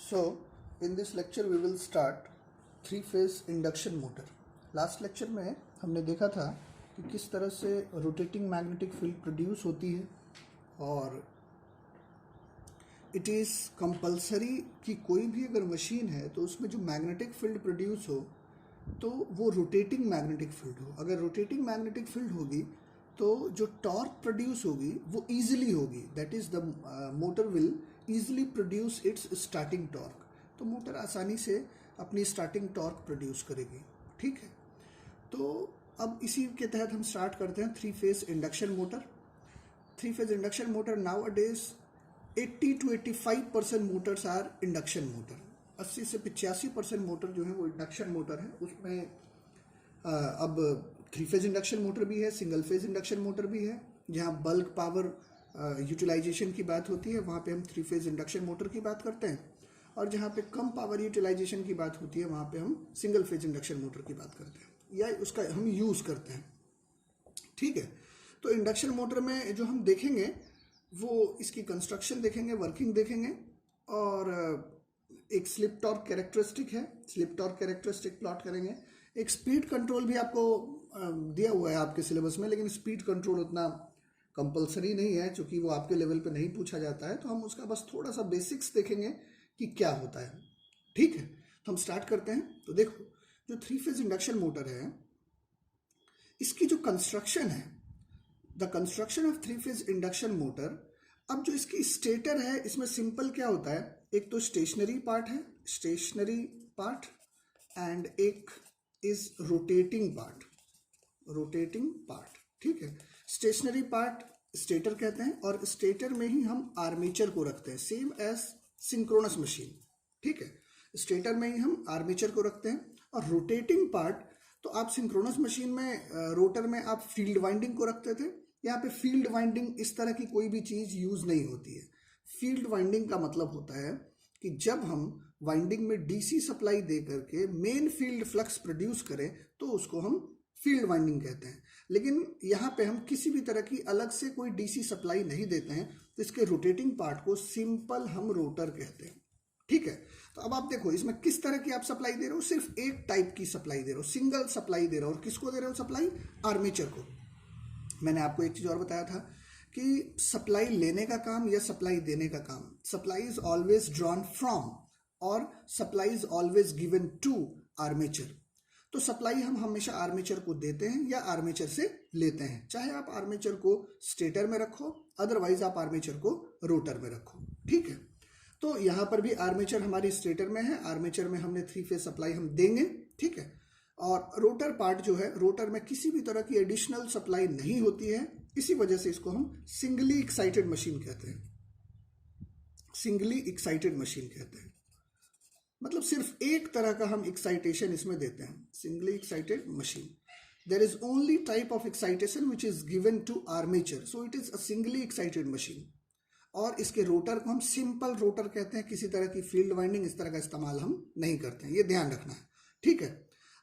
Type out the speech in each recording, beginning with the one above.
So, in this lecture we will start three phase induction motor. Last lecture में हमने देखा था कि किस तरह से रोटेटिंग मैग्नेटिक फील्ड प्रोड्यूस होती है और इट इज़ कंपलसरी कि कोई भी अगर मशीन है तो उसमें जो मैग्नेटिक फील्ड प्रोड्यूस हो तो वो रोटेटिंग मैग्नेटिक फील्ड हो। अगर रोटेटिंग मैग्नेटिक फील्ड होगी तो जो टॉर्क प्रोड्यूस होगी वो ईजिली होगी, that is the motor will easily produce it's starting torque. तो मोटर आसानी से अपनी स्टार्टिंग टॉर्क प्रोड्यूस करेगी। ठीक है, तो अब इसी के तहत हम स्टार्ट करते हैं three phase induction motor. Three phase induction motor nowadays 80 to 85% motors are induction motor. 80 से 85% मोटर जो है वो इंडक्शन मोटर है। उसमें अब थ्री फेज इंडक्शन मोटर भी है, सिंगल फेज इंडक्शन मोटर भी है। जहाँ बल्क पावर यूटिलाइजेशन की बात होती है वहाँ पे हम थ्री फेज इंडक्शन मोटर की बात करते हैं, और जहाँ पे कम पावर यूटिलाइजेशन की बात होती है वहाँ पे हम सिंगल फेज इंडक्शन मोटर की बात करते हैं या उसका हम यूज़ करते हैं। ठीक है, तो इंडक्शन मोटर में जो हम देखेंगे वो इसकी कंस्ट्रक्शन देखेंगे, वर्किंग देखेंगे, और एक स्लिप टॉर्क कैरेक्टरिस्टिक है, स्लिप टॉर्क कैरेक्टरिस्टिक प्लॉट करेंगे। एक स्पीड कंट्रोल भी आपको दिया हुआ है आपके सिलेबस में, लेकिन स्पीड कंट्रोल उतना कंपलसरी नहीं है क्योंकि वो आपके लेवल पे नहीं पूछा जाता है, तो हम उसका बस थोड़ा सा बेसिक्स देखेंगे कि क्या होता है। ठीक है, तो हम स्टार्ट करते हैं। तो देखो, जो थ्री फेज इंडक्शन मोटर है इसकी जो कंस्ट्रक्शन है, the construction of three phase induction motor. अब जो इसकी स्टेटर है इसमें सिंपल क्या होता है, एक तो स्टेशनरी पार्ट है, स्टेशनरी पार्ट, एंड एक is rotating part, rotating part. ठीक है, स्टेशनरी पार्ट स्टेटर कहते हैं और स्टेटर में ही हम आर्मेचर को रखते हैं, सेम एज सिंक्रोनस मशीन। ठीक है, स्टेटर में ही हम आर्मेचर को रखते हैं। और रोटेटिंग पार्ट तो आप सिंक्रोनस मशीन में रोटर में आप फील्ड वाइंडिंग को रखते थे। यहाँ पे फील्ड वाइंडिंग इस तरह की कोई भी चीज़ यूज़ नहीं होती है। फील्ड वाइंडिंग का मतलब होता है कि जब हम वाइंडिंग में डीसी सप्लाई दे करके मेन फील्ड फ्लक्स प्रोड्यूस करें तो उसको हम फील्ड वाइंडिंग कहते हैं। लेकिन यहाँ पे हम किसी भी तरह की अलग से कोई डीसी सप्लाई नहीं देते हैं, तो इसके रोटेटिंग पार्ट को सिंपल हम रोटर कहते हैं। ठीक है, तो अब आप देखो इसमें किस तरह की आप सप्लाई दे रहे हो, सिर्फ एक टाइप की सप्लाई दे रहे हो, सिंगल सप्लाई दे रहे हो। और किसको दे रहे हो सप्लाई? आर्मेचर को। मैंने आपको एक चीज़ और बताया था कि सप्लाई लेने का काम या सप्लाई देने का काम, supply is always drawn from और supply is always given to armature. तो सप्लाई हम हमेशा आर्मेचर को देते हैं या आर्मेचर से लेते हैं, चाहे आप आर्मेचर को स्टेटर में रखो, अदरवाइज आप आर्मेचर को रोटर में रखो। ठीक है, तो यहाँ पर भी आर्मेचर हमारी स्टेटर में है, आर्मेचर में हमने थ्री फेज सप्लाई हम देंगे। ठीक है, और रोटर पार्ट जो है, रोटर में किसी भी तरह की एडिशनल सप्लाई नहीं होती है, इसी वजह से इसको हम सिंगली एक्साइटेड मशीन कहते हैं, सिंगली एक्साइटेड मशीन कहते हैं। मतलब सिर्फ एक तरह का हम एक्साइटेशन इसमें देते हैं, singly excited machine. There is only type of excitation which is given to armature, so it is a singly excited machine. और इसके रोटर को हम सिंपल रोटर कहते हैं, किसी तरह की फील्ड वाइंडिंग इस तरह का इस्तेमाल हम नहीं करते हैं, ये ध्यान रखना है। ठीक है,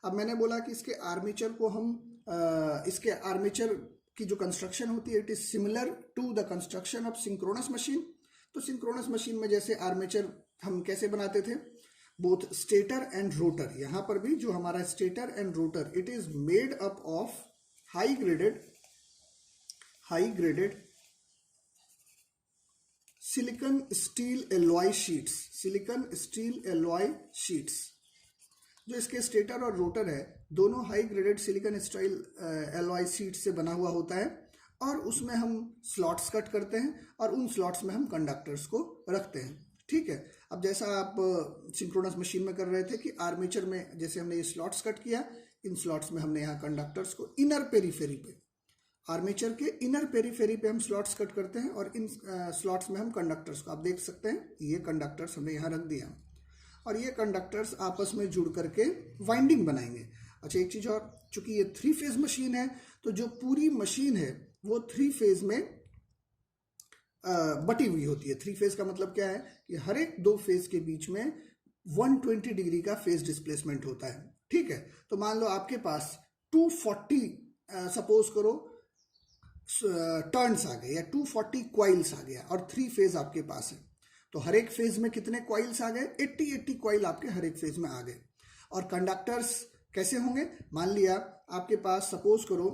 अब मैंने बोला कि इसके आर्मेचर को हम इसके आर्मेचर की जो कंस्ट्रक्शन होती है it is similar to the construction of synchronous machine. तो सिंक्रोनस मशीन में जैसे आर्मेचर हम कैसे बनाते थे, बोथ स्टेटर एंड रोटर। यहाँ पर भी जो हमारा stator and rotor it is made up of high graded silicon steel alloy sheets, silicon steel alloy sheets. जो इसके स्टेटर और रोटर है दोनों high graded silicon steel alloy sheet से बना हुआ होता है, और उसमें हम स्लॉट्स कट करते हैं और उन स्लॉट्स में हम कंडक्टर्स को रखते हैं। ठीक है, अब जैसा आप सिंक्रोनस मशीन में कर रहे थे कि आर्मेचर में जैसे हमने ये स्लॉट्स कट किया, इन स्लॉट्स में हमने यहाँ कंडक्टर्स को इनर पेरीफेरी पे, आर्मेचर के इनर पेरीफेरी पे हम स्लॉट्स कट करते हैं, और इन स्लॉट्स में हम कंडक्टर्स को, आप देख सकते हैं ये कंडक्टर्स हमने यहाँ रख दिया, और ये कंडक्टर्स आपस में जुड़ करके वाइंडिंग बनाएंगे। अच्छा, एक चीज़ और, चूंकि ये थ्री फेज मशीन है तो जो पूरी मशीन है वो थ्री फेज में बटी हुई होती है। थ्री फेज का मतलब क्या है कि हर एक दो फेज के बीच में 120 डिग्री का फेज डिस्प्लेसमेंट होता है। ठीक है, तो मान लो आपके पास 240 सपोज करो टर्न्स आ गए या 240 क्वाइल्स आ गया और थ्री फेज आपके पास है, तो हर एक फेज में कितने कॉइल्स आ गए? 80 कॉइल आपके हर एक फेज में आ गए। और कंडक्टर्स कैसे होंगे? मान लिया आपके पास सपोज करो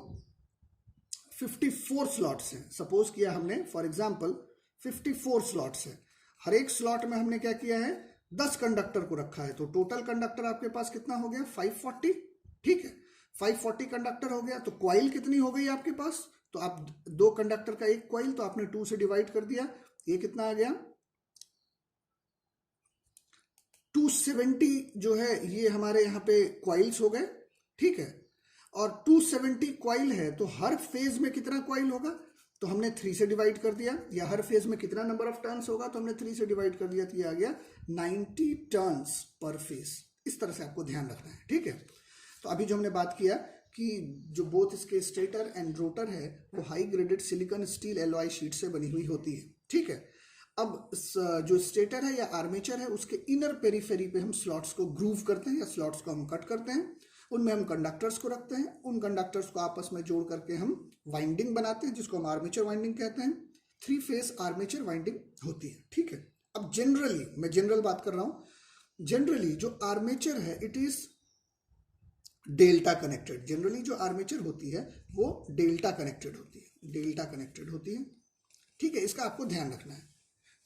54 स्लॉट्स हैं, सपोज किया हमने फॉर एग्जांपल 54 स्लॉट्स है, हर एक स्लॉट में हमने क्या किया है? 10 कंडक्टर को रखा है, तो टोटल कंडक्टर आपके पास कितना हो गया? 540। ठीक है, 540 कंडक्टर हो गया। तो कॉइल कितनी हो गई आपके पास? तो आप 2 कंडक्टर का एक कॉइल, तो आपने 2 से डिवाइड कर दिया, ये कितना आ गया? 270 जो है ये हमारे यहाँ पे कॉइल्स हो गए। ठीक है, और 270 कॉइल है तो हर फेज में कितना कॉइल होगा? तो हमने 3 से डिवाइड कर दिया, या हर फेज में कितना नंबर ऑफ टर्न्स होगा? तो हमने 3 से डिवाइड कर दिया, तो ये आ गया 90 टर्न्स पर फेज। इस तरह से आपको ध्यान रखना है। ठीक है, तो अभी जो हमने बात किया कि जो बोथ इसके स्टेटर एंड रोटर है वो high graded silicon steel alloy sheet से बनी हुई होती है। ठीक है, अब जो स्टेटर है या आर्मेचर है उसके इनर पेरीफेरी पे हम स्लॉट्स को ग्रूव करते हैं या स्लॉट्स को हम कट करते हैं, उनमें हम कंडक्टर्स को रखते हैं, उन कंडक्टर्स को आपस में जोड़ करके हम वाइंडिंग बनाते हैं जिसको हम आर्मेचर वाइंडिंग कहते हैं। 3 फेज आर्मेचर वाइंडिंग होती है। ठीक है, अब जनरली मैं जनरल बात कर रहा हूं, जनरली जो आर्मेचर है it is delta connected. Generally जो आर्मेचर होती है वो डेल्टा कनेक्टेड होती है, डेल्टा कनेक्टेड होती है। ठीक है, इसका आपको ध्यान रखना है।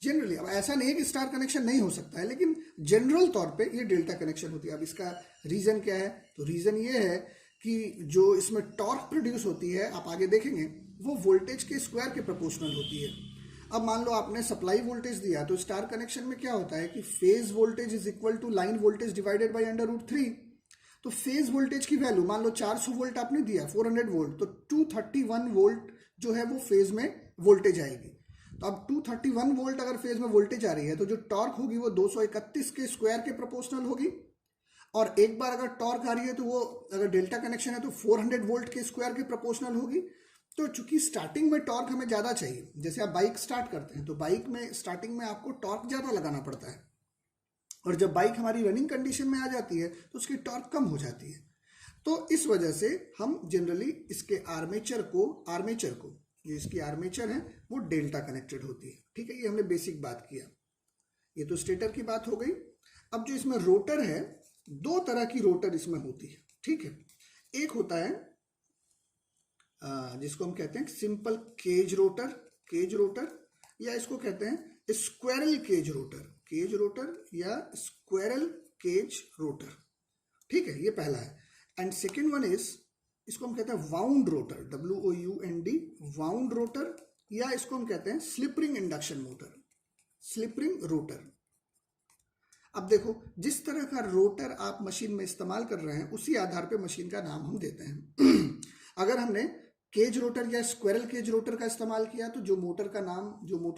जनरली, अब ऐसा नहीं है कि स्टार कनेक्शन नहीं हो सकता है, लेकिन जनरल तौर पे ये डेल्टा कनेक्शन होती है। अब इसका रीजन क्या है? तो रीजन ये है कि जो इसमें टॉर्क प्रोड्यूस होती है, आप आगे देखेंगे, वो वोल्टेज के स्क्वायर के प्रोपोर्शनल होती है। अब मान लो आपने सप्लाई वोल्टेज दिया, तो स्टार कनेक्शन में क्या होता है कि phase voltage is equal to line voltage divided by √3। तो फेज वोल्टेज की वैल्यू मान लो 400 वोल्ट आपने दिया, 400 वोल्ट, तो 231 वोल्ट जो है वो फेज में वोल्टेज आएगी। तो अब 231 वोल्ट अगर फेज में वोल्टेज आ रही है तो जो टॉर्क होगी वो 231 के स्क्वायर के प्रोपोर्शनल होगी। और एक बार अगर टॉर्क आ रही है तो वो अगर डेल्टा कनेक्शन है तो 400 वोल्ट के स्क्वायर के प्रोपोर्शनल होगी। तो चूंकि स्टार्टिंग में टॉर्क हमें ज्यादा चाहिए, जैसे आप बाइक स्टार्ट करते हैं तो बाइक में स्टार्टिंग में आपको टॉर्क ज्यादा लगाना पड़ता है, और जब बाइक हमारी रनिंग कंडीशन में आ जाती है तो उसकी टॉर्क कम हो जाती है। तो इस वजह से हम जनरली इसके आर्मेचर को जो इसकी आर्मेचर है वो डेल्टा कनेक्टेड होती है। ठीक है, ये हमने बेसिक बात किया। ये तो स्टेटर की बात हो गई। अब जो इसमें रोटर है, 2 तरह की रोटर इसमें होती है। ठीक है, एक होता है जिसको हम कहते हैं सिंपल केज रोटर, या इसको कहते हैं स्क्वेरल केज रोटर या स्क्वेरल केज रोटर। ठीक है, ये पहला है। एंड सेकेंड वन इज, इसको हम कहते हैं wound rotor, WOUND, wound rotor, या इसको हम कहते हैं slip-ring induction motor, slip-ring rotor. अब देखो, जिस तरह का रोटर आप मशीन में इस्तेमाल कर रहे हैं उसी आधार पे मशीन का नाम हम देते हैं। अगर हमने केज रोटर या स्क्वेरल केज रोटर का इस्तेमाल किया तो जो मोटर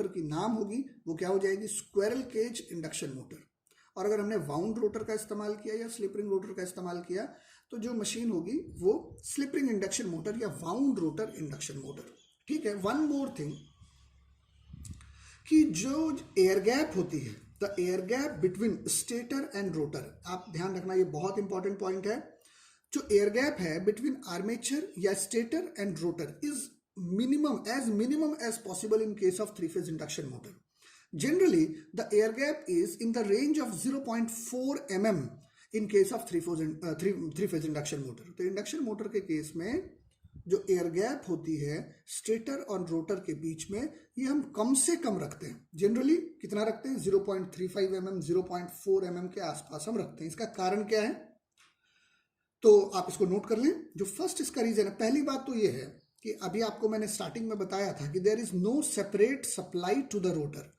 की नाम होगी वो क्या हो जाएगी? Squirrel cage induction motor. और अगर हमने वाउंड रोटर का इस्तेमाल किया या स्लिप-रिंग रोटर का इस्तेमाल किया तो जो मशीन होगी वो स्लिप-रिंग इंडक्शन मोटर या वाउंड रोटर इंडक्शन मोटर। ठीक है, वन मोर थिंग कि जो एयर गैप होती है, the air gap between stator and rotor, आप ध्यान रखना, ये बहुत इंपॉर्टेंट पॉइंट है। जो एयर गैप है बिटवीन आर्मेचर या stator and rotor is minimum as possible in case of 3-phase induction motor. Generally, the air gap is in the range of 0.4 mm in case of three-phase induction motor. तो induction motor के case में जो air gap होती है stator और rotor के बीच में, ये हम कम से कम रखते हैं। जनरली कितना रखते हैं? 0.35 mm, 0.4 mm के आसपास हम रखते हैं। इसका कारण क्या है? तो आप इसको नोट कर लें। जो फर्स्ट इसका रीजन है, पहली बात तो ये है कि अभी आपको मैंने स्टार्टिंग में बताया था कि there is no separate supply to the rotor.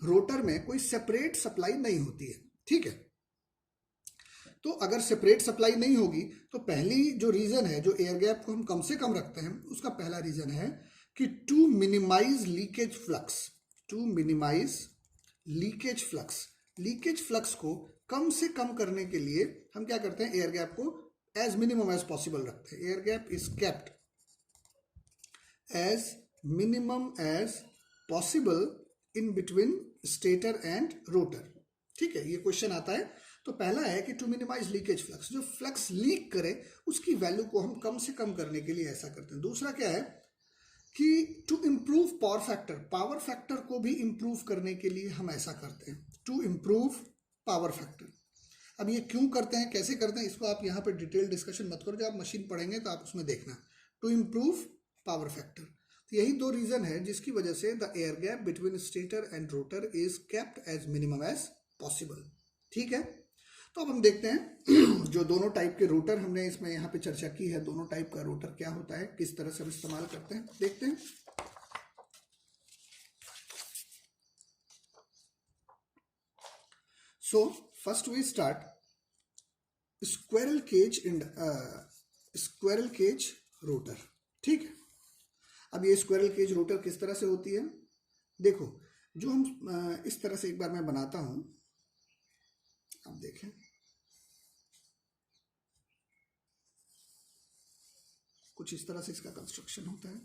Rotor में कोई सेपरेट सप्लाई नहीं होती है। ठीक है, तो अगर सेपरेट सप्लाई नहीं होगी तो पहली जो रीजन है, जो एयर गैप को हम कम से कम रखते हैं, उसका पहला रीजन है कि to minimise leakage flux, leakage flux को कम से कम करने के लिए हम क्या करते हैं? एयर गैप को एज मिनिमम एज पॉसिबल रखते हैं। Air gap is kept as minimum as possible in between stator and rotor. ठीक है, ये क्वेश्चन आता है। तो पहला है कि टू मिनिमाइज लीकेज फ्लक्स, जो फ्लक्स लीक करे उसकी वैल्यू को हम कम से कम करने के लिए ऐसा करते हैं। दूसरा क्या है? कि टू इम्प्रूव पावर फैक्टर को भी इम्प्रूव करने के लिए हम ऐसा करते हैं, टू इम्प्रूव पावर फैक्टर। अब ये क्यों करते हैं, कैसे करते हैं, इसको आप यहाँ पे डिटेल डिस्कशन मत करो, जब आप मशीन पढ़ेंगे तो आप उसमें देखना, टू इम्प्रूव पावर फैक्टर। तो यही दो रीजन है जिसकी वजह से the air gap between stator and rotor is kept as minimum as possible. ठीक है, तो अब हम देखते हैं जो दोनों टाइप के रोटर हमने इसमें यहाँ पे चर्चा की है, दोनों टाइप का रोटर क्या होता है, किस तरह से हम इस्तेमाल करते हैं, देखते हैं। So first we start squirrel cage rotor. ठीक है, अब ये स्क्विरल केज रोटर किस तरह से होती है, देखो जो हम इस तरह से एक बार मैं बनाता हूं, आप देखें, कुछ इस तरह से इसका कंस्ट्रक्शन होता है।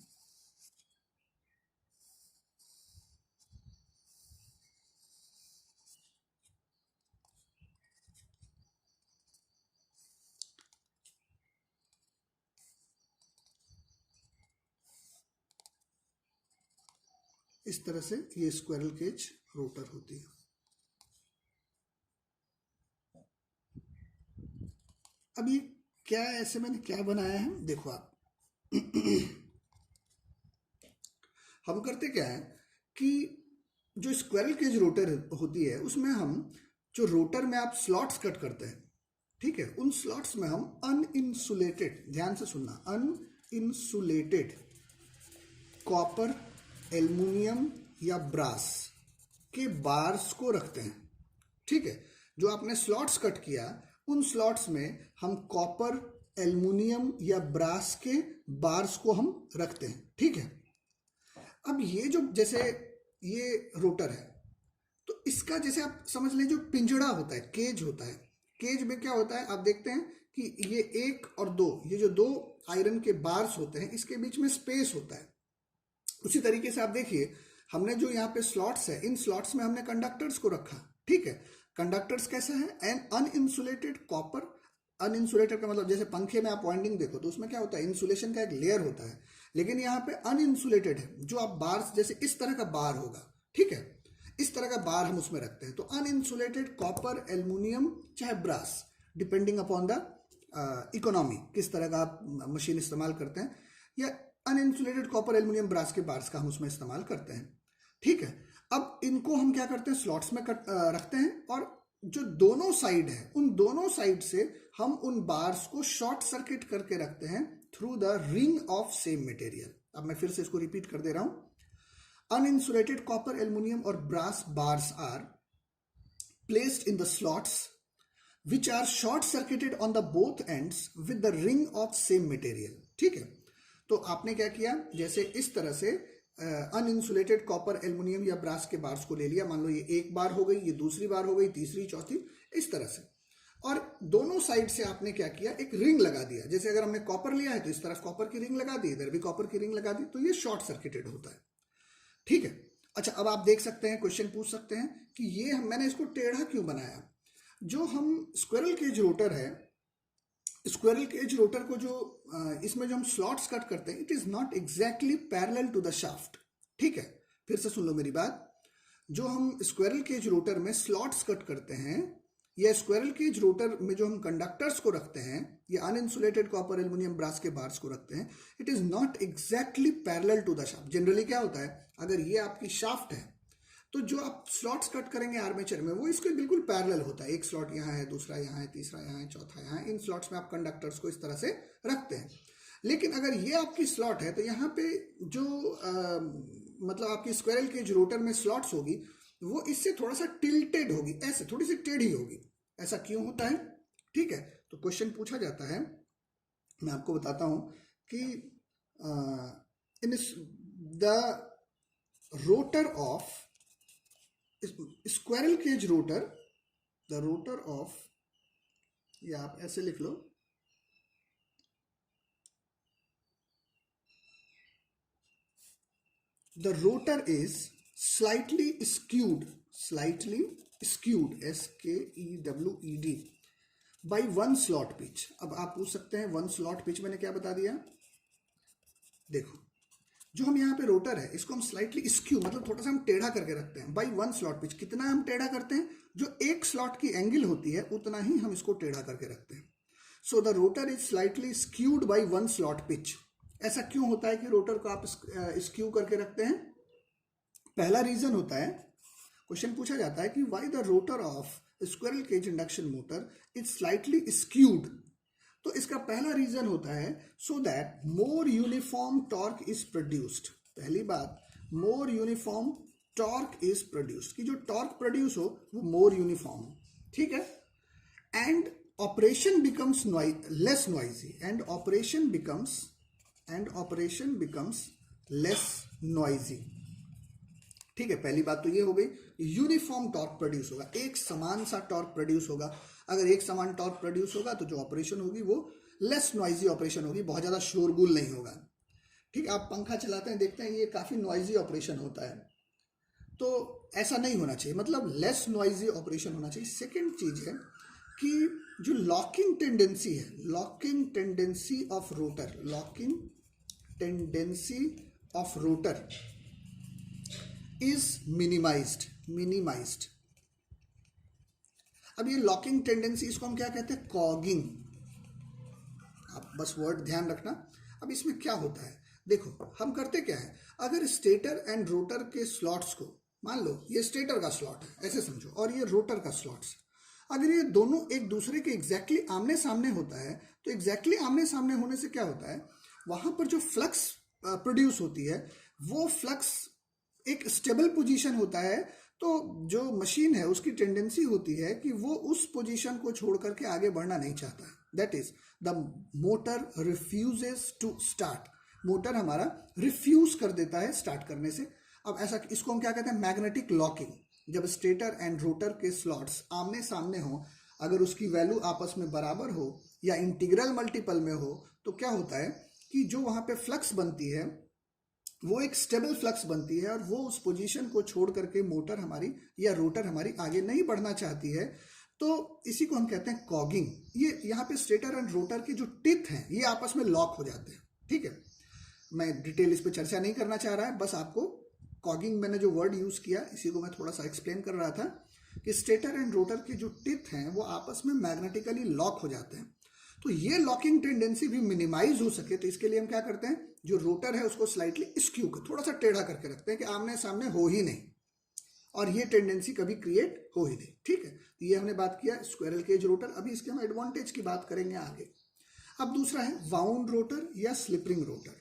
इस तरह से ये स्क्विरल केज रोटर होती है। अब ये क्या ऐसे मैंने क्या बनाया है, देखो आप हम करते क्या है कि जो स्क्विरल केज रोटर होती है उसमें हम जो रोटर में आप स्लॉट्स कट करते हैं, ठीक है, उन स्लॉट्स में हम अनइंसुलेटेड, ध्यान से सुनना, अनइंसुलेटेड कॉपर, एल्युमिनियम या ब्रास के बार्स को रखते हैं। ठीक है, जो आपने स्लॉट्स कट किया उन स्लॉट्स में हम कॉपर, एल्युमिनियम या ब्रास के बार्स को हम रखते हैं। ठीक है, अब ये जो जैसे ये रोटर है तो इसका जैसे आप समझ लें जो पिंजड़ा होता है, केज होता है, केज में क्या होता है आप देखते हैं कि ये एक और दो, ये जो दो आयरन के बार्स होते हैं इसके बीच में स्पेस होता है। उसी तरीके से आप देखिए हमने जो यहाँ पे स्लॉट्स है, इन स्लॉट्स में हमने कंडक्टर्स को रखा। ठीक है, कंडक्टर्स कैसा है, एन अनइंसुलेटेड कॉपर, अनइंसुलेटेड का मतलब जैसे पंखे में आप वाइंडिंग देखो तो उसमें क्या होता है, इंसुलेशन का एक लेयर होता है, लेकिन यहाँ पे अनइंसुलेटेड है, जो आप बार्स जैसे इस तरह का बार होगा, ठीक है, इस तरह का बार हम उसमें रखते हैं। तो अनइंसुलेटेड कॉपर, एल्युमिनियम चाहे brass, depending upon the economy, किस तरह का आप मशीन इस्तेमाल करते हैं, या अनइंसुलेटेड कॉपर, एल्युमिनियम, ब्रास के बार्स का हम उसमें इस्तेमाल करते हैं। ठीक है, अब इनको हम क्या करते हैं, स्लॉट्स में रखते हैं, और जो दोनों साइड है उन दोनों साइड से हम उन बार्स को शॉर्ट सर्किट करके रखते हैं through the ring of same material. अब मैं फिर से इसको रिपीट कर दे रहा हूं, अनइंसुलेटेड कॉपर, एल्युमिनियम और brass bars are placed in the slots which are short circuited on the both ends with the ring of same material। ठीक है, तो आपने क्या किया, जैसे इस तरह से अनइंसुलेटेड कॉपर, एल्युमिनियम या ब्रास के बार्स को ले लिया, मान लो ये एक बार हो गई, ये दूसरी बार हो गई, तीसरी, चौथी, इस तरह से, और दोनों साइड से आपने क्या किया, एक रिंग लगा दिया। जैसे अगर हमने कॉपर लिया है तो इस तरफ कॉपर की रिंग लगा दी, इधर भी कॉपर की रिंग लगा दी, तो ये शॉर्ट सर्किटेड होता है। ठीक है, अच्छा अब आप देख सकते हैं, क्वेश्चन पूछ सकते हैं कि ये मैंने इसको टेढ़ा क्यों बनाया। जो हम स्क्विरल केज रोटर है, स्क्विरल केज रोटर को जो इसमें जो हम स्लॉट्स कट करते हैं, it is not exactly parallel to the shaft. ठीक है, फिर से सुन लो मेरी बात, जो हम स्क्विरल केज रोटर में स्लॉट्स कट करते हैं या स्क्विरल केज रोटर में जो हम कंडक्टर्स को रखते हैं या अनइंसुलेटेड कॉपर, एल्युमिनियम, ब्रास के बार्स को रखते हैं, it is not exactly parallel to the shaft. Generally क्या होता है, अगर ये आपकी शाफ्ट है तो जो आप स्लॉट्स कट करेंगे आर्मेचर में वो इसके बिल्कुल पैरेलल होता है, एक स्लॉट यहाँ है, दूसरा यहाँ है, तीसरा यहाँ है, चौथा यहाँ है, इन स्लॉट्स में आप कंडक्टर्स को इस तरह से रखते हैं। लेकिन अगर ये आपकी स्लॉट है तो यहाँ पे जो मतलब आपकी स्क्विरल केज रोटर में स्लॉट्स होगी वो इससे थोड़ा सा टिल्टेड होगी, ऐसे थोड़ी सी टेढ़ी होगी। ऐसा क्यों होता है, ठीक है, तो क्वेश्चन पूछा जाता है, मैं आपको बताता हूं कि in the rotor of squirrel cage rotor, the rotor of, या आप ऐसे लिख लो, the rotor is slightly skewed, SKEWED by one slot pitch. अब आप पूछ सकते हैं वन स्लॉट पिच मैंने क्या बता दिया, देखो जो हम यहाँ पे रोटर है इसको हम स्लाइटली स्क्यू मतलब थोड़ा सा हम टेढ़ा करके रखते हैं बाई 1 स्लॉट पिच। कितना हम टेढ़ा करते हैं, जो एक स्लॉट की एंगल होती है उतना ही हम इसको टेढ़ा करके रखते हैं। So the rotor is slightly skewed by 1 slot pitch. ऐसा क्यों होता है कि रोटर को आप स्क्यू करके रखते हैं? पहला रीजन होता है, क्वेश्चन पूछा जाता है कि why the rotor of squirrel cage induction motor is slightly skewed. तो इसका पहला रीजन होता है so that more uniform torque is produced. पहली बात, more uniform torque is produced, कि जो टॉर्क प्रोड्यूस हो वो मोर यूनिफॉर्म हो, ठीक है। And operation becomes less noisy, and operation becomes less noisy, ठीक है। पहली बात तो ये हो गई, यूनिफॉर्म टॉर्क प्रोड्यूस होगा, एक समान सा टॉर्क प्रोड्यूस होगा। अगर एक समान टॉर्क प्रोड्यूस होगा तो जो ऑपरेशन होगी वो लेस नॉइजी ऑपरेशन होगी, बहुत ज़्यादा शोरगुल नहीं होगा, ठीक है। आप पंखा चलाते हैं, देखते हैं ये काफ़ी नॉइजी ऑपरेशन होता है, तो ऐसा नहीं होना चाहिए, मतलब लेस नॉइजी ऑपरेशन होना चाहिए। सेकेंड चीज़ है कि जो लॉकिंग टेंडेंसी है, locking tendency of rotor is minimised. अब ये लॉकिंग टेंडेंसी, इसको हम क्या कहते हैं? कॉगिंग। आप बस वर्ड ध्यान रखना। अब इसमें क्या होता है, देखो हम करते क्या है, अगर स्टेटर एंड रोटर के स्लॉट्स को, मान लो ये स्टेटर का स्लॉट है ऐसे समझो, और ये रोटर का स्लॉट्स, अगर ये दोनों एक दूसरे के एग्जैक्टली आमने सामने होता है, तो एग्जैक्टली आमने सामने होने से क्या होता है, वहां पर जो फ्लक्स प्रोड्यूस होती है वो फ्लक्स एक स्टेबल पोजीशन होता है। तो जो मशीन है उसकी टेंडेंसी होती है कि वो उस पोजीशन को छोड़ करके आगे बढ़ना नहीं चाहता है। That is the motor refuses to start. Motor हमारा रिफ्यूज कर देता है स्टार्ट करने से। अब ऐसा, इसको हम क्या कहते हैं? Magnetic locking. जब स्टेटर एंड रोटर के स्लॉट्स आमने सामने हो, अगर उसकी वैल्यू आपस में बराबर हो या इंटीग्रल मल्टीपल में हो, तो क्या होता है कि जो वहां पे फ्लक्स बनती है वो एक स्टेबल फ्लक्स बनती है, और वो उस पोजीशन को छोड़ करके मोटर हमारी या रोटर हमारी आगे नहीं बढ़ना चाहती है। तो इसी को हम कहते हैं कॉगिंग। ये यहाँ पे स्टेटर एंड रोटर के जो टिथ हैं ये आपस में लॉक हो जाते हैं, ठीक है। मैं डिटेल इस पर चर्चा नहीं करना चाह रहा है, बस आपको कॉगिंग, मैंने जो वर्ड यूज किया इसी को मैं थोड़ा सा एक्सप्लेन कर रहा था कि स्टेटर एंड रोटर के जो टिथ हैं वो आपस में मैग्नेटिकली लॉक हो जाते हैं। तो ये लॉकिंग टेंडेंसी भी मिनिमाइज हो सके, तो इसके लिए हम क्या करते हैं, जो रोटर है उसको स्लाइटली स्क्यू कर, थोड़ा सा टेढ़ा करके रखते हैं कि आमने सामने हो ही नहीं, और ये टेंडेंसी कभी क्रिएट हो ही नहीं, ठीक है। तो ये हमने बात किया स्क्विरल केज रोटर। अभी इसके हम एडवांटेज की बात करेंगे आगे। अब दूसरा है वाउंड रोटर या स्लिप-रिंग रोटर।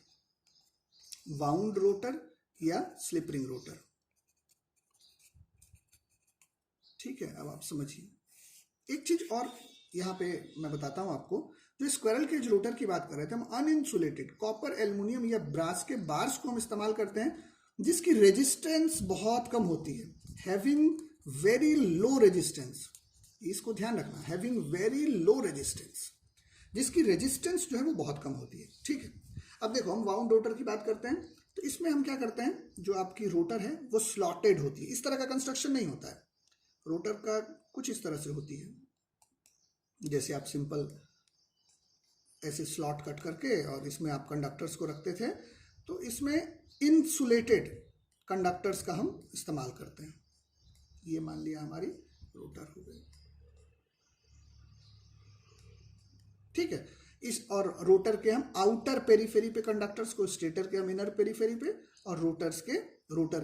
वाउंड रोटर या स्लिप-रिंग रोटर, ठीक है। अब आप समझिए एक चीज और यहाँ पे मैं बताता हूँ आपको। जो स्क्विरल केज रोटर की बात कर रहे थे हम, अनइंसुलेटेड कॉपर, एल्युमिनियम या ब्रास के बार्स को हम इस्तेमाल करते हैं जिसकी रेजिस्टेंस बहुत कम होती है, हैविंग वेरी लो रेजिस्टेंस। इसको ध्यान रखना, हैविंग वेरी लो रेजिस्टेंस, जिसकी रेजिस्टेंस जो है वो बहुत कम होती है, ठीक है। अब देखो हम वाउंड रोटर की बात करते हैं, तो इसमें हम क्या करते हैं, जो आपकी रोटर है वो स्लॉटेड होती है। इस तरह का कंस्ट्रक्शन नहीं होता है, रोटर का कुछ इस तरह से होती है, जैसे आप सिंपल ऐसे स्लॉट कट करके और इसमें आप कंडक्टर्स को रखते थे, तो इसमें इंसुलेटेड कंडक्टर्स का हम इस्तेमाल करते हैं। ये मान लिया हमारी रोटर हो गई, ठीक है। इस और रोटर के हम आउटर पेरीफेरी पे कंडक्टर्स को, स्टेटर के हम इनर पेरीफेरी पे, और रोटर